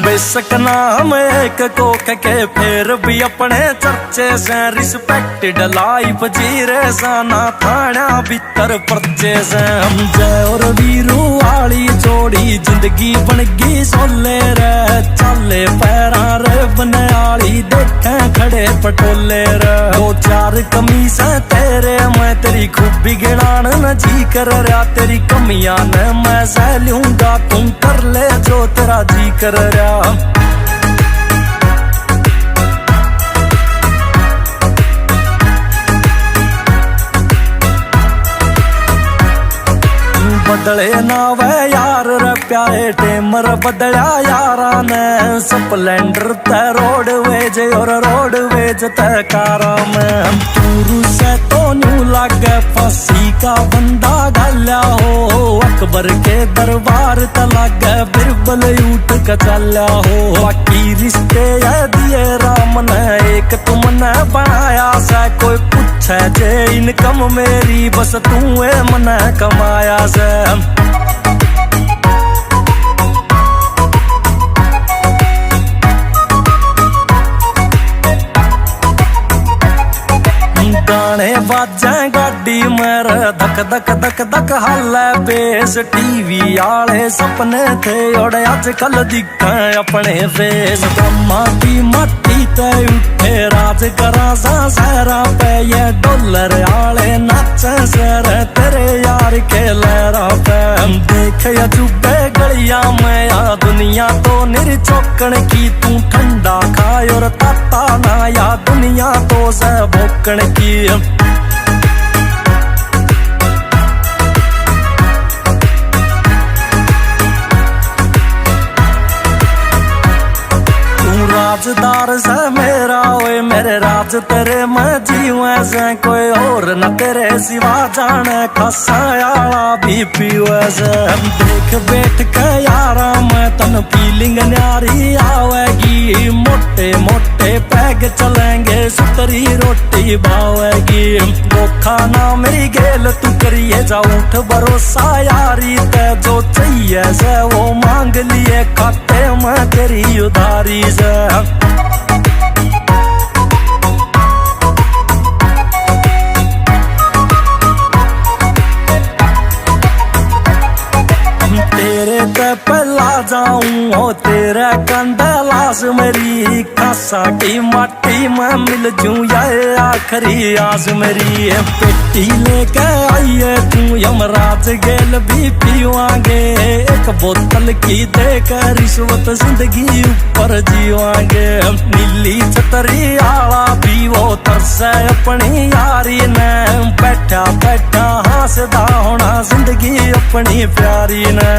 बेशक नाम एक को के फिर भी अपने चर्चे से रिस्पेक्टेड लाइफ जी रे साना थाना भीतर पर्चे से हम जय और वीरू वाली जोड़ी जिंदगी बन गई सोले रे चले पैरा रे बनयाली देखे खड़े पटोले रे दो चार कमीज तेरे मैं तेरी खूबी गिनान न जी कर रहा तेरी कमियां न मैं सह लूंगा तुम कर ले जो तेरा जी कर रहा बदले ना वे यार रे प्यारे टेमर बदला यारा ने स्प्लेंडर ते रोड वेज और रोड वेज ते कारा में पूरू से तो न्यू लागे फांसी का बंदा गाल्या हो अकबर के दरबार ते लागे बिरबल उठ के चल्या हो बाकी रिश्ते है दिए राम ने एक तुमने बनाया से कोई पूछे जे इनकम मेरी बस तू मने कमाया से गाने बाजा गाड़ी मेरे धक धक धक धक हाले बेस टीवी आले सपने थे और आजकल दिखे अपने फेस ब्रह्मा की मट्टी ते उठे राज करा सा सहरा पे ये डॉलर आले नाचे सर तेरे यार के लहरा पे देख या चुबे गलिया में या दुनिया तो निर्चौकन की तू ठंडा खाए और ताता ना या दुनिया तो से भोकन की राजदार से मेरा ओए मेरे राज तेरे मैं जीवे से कोई और न तेरे सिवा जाने खसायाला भी पीवे से देख बैठ के यारा मैं तन फीलिंग न्यारी आवेगी मोटे मोटे पैग चलेंगे सुतरी रोटी भावेगी वो खाना मेरी गेल तू करिए जा उठ भरोसा यारी ते जो चाहिए से वो मांग लिए खाते मैं तेरी उधारी से तेरे ते पहला जाऊं हो तेरा कंदलास मेरी खासा की माटी में मिल जूं या आखिरी आस मेरी पेटी लेके आइए तू यमराज गेल भी पीवांगे एक बोतल की देकर रिश्वत जिंदगी ऊपर जीवांगे नीली छतरी आला भी वो तरसे अपनी यारी ने बैठा बैठा हंसदा होना जिंदगी अपनी प्यारी ने